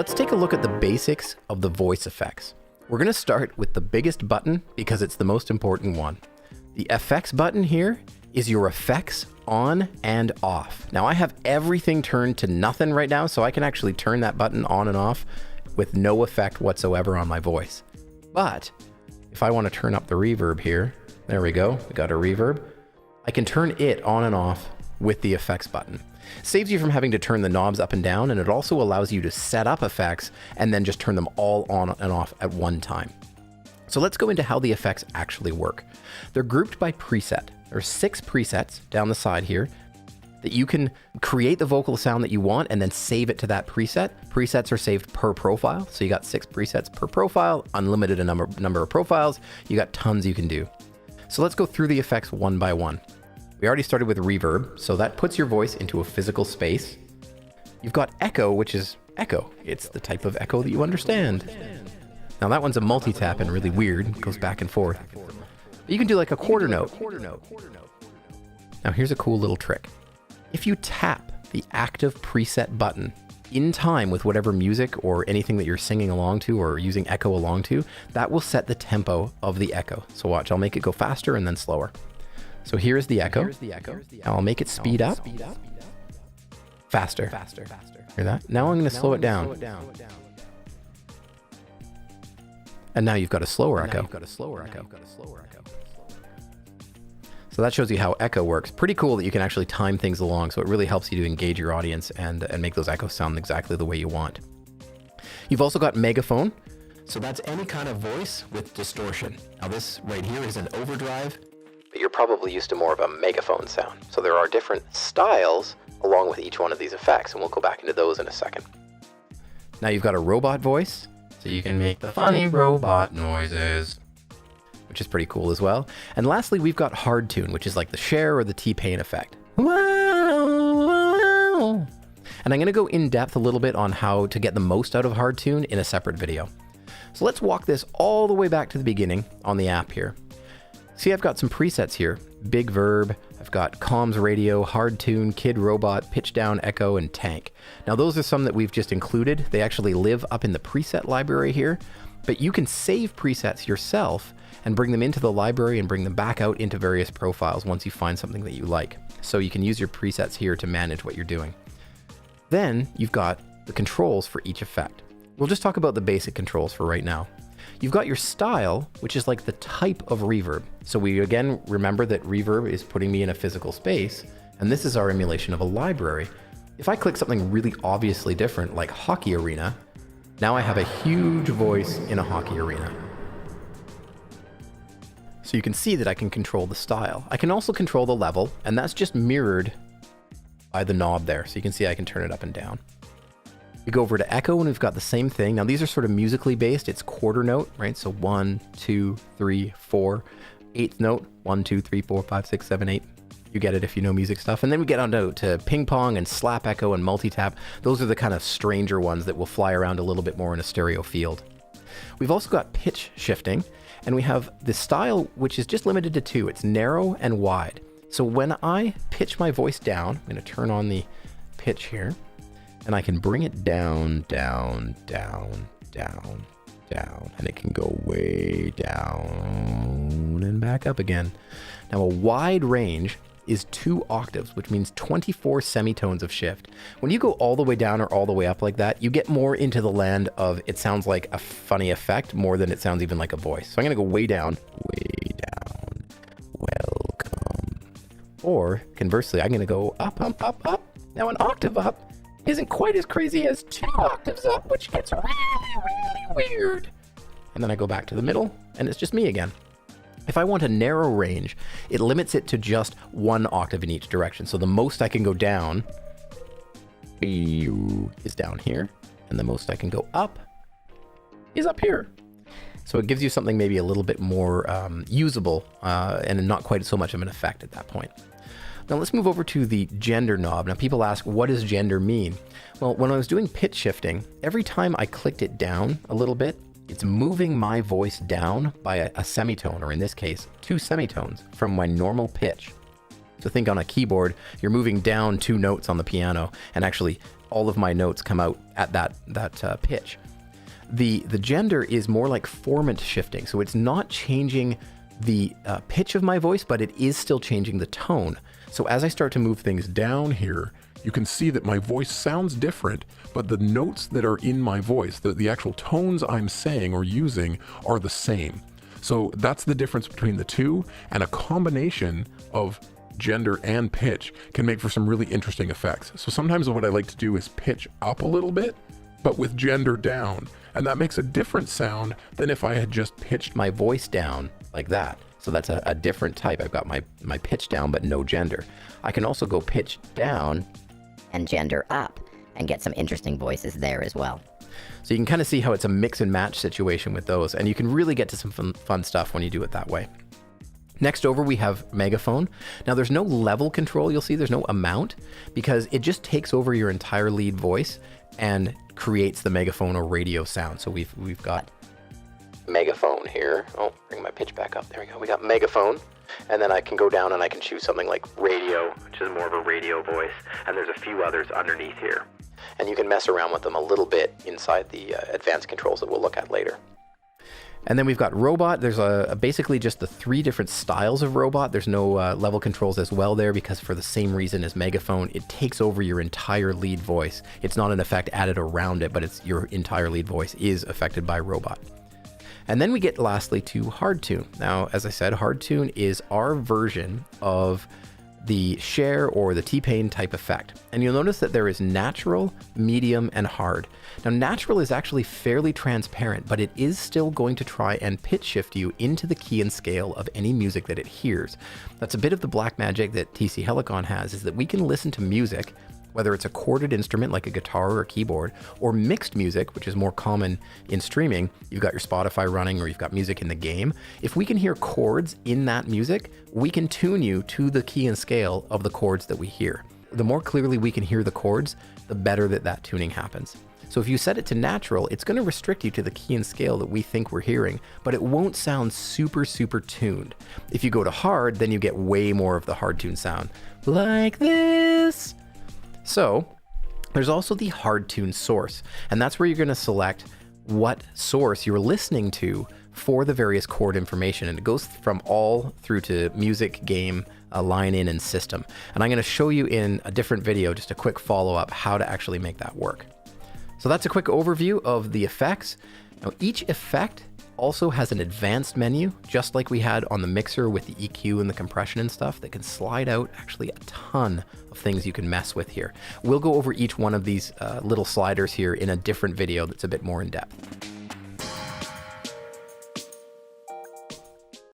Let's take a look at the basics of the voice effects. We're going to start with the biggest button because it's the most important one. The effects button here is your effects on and off. Now I have everything turned to nothing right now, so I can actually turn that button on and off with no effect whatsoever on my voice. But if I want to turn up the reverb here, there we go, we got a reverb. I can turn it on and off with the effects button. Saves you from having to turn the knobs up and down, and it also allows you to set up effects and then just turn them all on and off at one time. So let's go into how the effects actually work. They're grouped by preset. There are 6 presets down the side here that you can create the vocal sound that you want and then save it to that preset. Presets are saved per profile, so you got 6 presets per profile, unlimited number of profiles. You got tons you can do. So let's go through the effects one by one. We already started with reverb, so that puts your voice into a physical space. You've got echo, which is echo. It's the type of echo that you understand. Now that one's a multi-tap and really weird, it goes back and forth. But you can do like a quarter note. Now here's a cool little trick. If you tap the active preset button in time with whatever music or anything that you're singing along to or using echo along to, that will set the tempo of the echo. So watch, I'll make it go faster and then slower. So here's the echo. Now I'll make it speed up. Faster. Hear that? Now I'm going to slow it down. And now you've got a slower echo. So that shows you how echo works. Pretty cool that you can actually time things along, so it really helps you to engage your audience and make those echoes sound exactly the way you want. You've also got megaphone. So that's any kind of voice with distortion. Now this right here is an overdrive, but you're probably used to more of a megaphone sound. So there are different styles along with each one of these effects, and we'll go back into those in a second. Now you've got a robot voice, so you can make the funny robot noises, which is pretty cool as well. And lastly, we've got hard tune, which is like the Cher or the T-Pain effect. And I'm going to go in depth a little bit on how to get the most out of hard tune in a separate video. So let's walk this all the way back to the beginning on the app here. See, I've got some presets here. Big verb, I've got comms radio, hard tune, kid robot, pitch down, echo, and tank. Now those are some that we've just included. They actually live up in the preset library here, but you can save presets yourself and bring them into the library and bring them back out into various profiles once you find something that you like. So you can use your presets here to manage what you're doing. Then you've got the controls for each effect. We'll just talk about the basic controls for right now. You've got your style, which is like the type of reverb. So we again remember that reverb is putting me in a physical space, and this is our emulation of a library. If I click something really obviously different, like hockey arena, now I have a huge voice in a hockey arena. So you can see that I can control the style. I can also control the level, and that's just mirrored by the knob there. So you can see I can turn it up and down. We go over to echo and we've got the same thing. Now these are sort of musically based. It's quarter note, right? So 1, 2, 3, 4, 8th note, 1, 2, 3, 4, 5, 6, 7, 8. You get it if you know music stuff. And then we get on to ping pong and slap echo and multi-tap. Those are the kind of stranger ones that will fly around a little bit more in a stereo field. We've also got pitch shifting, and we have the style, which is just limited to 2. It's narrow and wide. So when I pitch my voice down, I'm going to turn on the pitch here, and I can bring it down, down, down, down, down, and it can go way down and back up again. Now a wide range is 2 octaves, which means 24 semitones of shift. When you go all the way down or all the way up like that, you get more into the land of it sounds like a funny effect more than it sounds even like a voice. So I'm going to go way down, welcome. Or conversely, I'm going to go up, up, up, up. Now an octave up isn't quite as crazy as 2 octaves up, which gets really, really weird. And then I go back to the middle, and it's just me again. If I want a narrow range, it limits it to just 1 octave in each direction. So the most I can go down is down here, and the most I can go up is up here. So it gives you something maybe a little bit more usable and not quite so much of an effect at that point. Now let's move over to the gender knob. Now people ask, what does gender mean? Well, when I was doing pitch shifting, every time I clicked it down a little bit, it's moving my voice down by a semitone, or in this case, 2 semitones from my normal pitch. So think on a keyboard, you're moving down 2 notes on the piano, and actually all of my notes come out at that pitch. The gender is more like formant shifting, so it's not changing the pitch of my voice, but it is still changing the tone. So as I start to move things down here, you can see that my voice sounds different, but the notes that are in my voice, the actual tones I'm saying or using, are the same. So that's the difference between the two, and a combination of gender and pitch can make for some really interesting effects. So sometimes what I like to do is pitch up a little bit, but with gender down, and that makes a different sound than if I had just pitched my voice down like that. So that's a different type. I've got my pitch down, but no gender. I can also go pitch down and gender up and get some interesting voices there as well. So you can kind of see how it's a mix and match situation with those, and you can really get to some fun stuff when you do it that way. Next over, we have megaphone. Now there's no level control, you'll see there's no amount, because it just takes over your entire lead voice and creates the megaphone or radio sound. So we've got megaphone here. Oh, bring my pitch back up. There we go. We got megaphone. And then I can go down and I can choose something like radio, which is more of a radio voice. And there's a few others underneath here. And you can mess around with them a little bit inside the advanced controls that we'll look at later. And then we've got robot. There's basically just the 3 different styles of robot. There's no level controls as well there, because for the same reason as megaphone, it takes over your entire lead voice. It's not an effect added around it, but it's your entire lead voice is affected by robot. And then we get lastly to hard tune. Now, as I said, hard tune is our version of the Cher or the T-Pain type effect. And you'll notice that there is natural, medium, and hard. Now, natural is actually fairly transparent, but it is still going to try and pitch shift you into the key and scale of any music that it hears. That's a bit of the black magic that TC-Helicon has, is that we can listen to music, whether it's a chorded instrument like a guitar or a keyboard, or mixed music, which is more common in streaming. You've got your Spotify running, or you've got music in the game. If we can hear chords in that music, we can tune you to the key and scale of the chords that we hear. The more clearly we can hear the chords, the better that tuning happens. So if you set it to natural, it's going to restrict you to the key and scale that we think we're hearing, but it won't sound super, super tuned. If you go to hard, then you get way more of the hard tune sound, like this. So there's also the hard tune source, and that's where you're going to select what source you're listening to for the various chord information. And it goes from all through to music, game, line in, and system. And I'm going to show you in a different video, just a quick follow-up, how to actually make that work. So that's a quick overview of the effects. Now, each effect also has an advanced menu, just like we had on the mixer with the EQ and the compression and stuff, that can slide out actually a ton of things you can mess with here. We'll go over each one of these little sliders here in a different video that's a bit more in depth.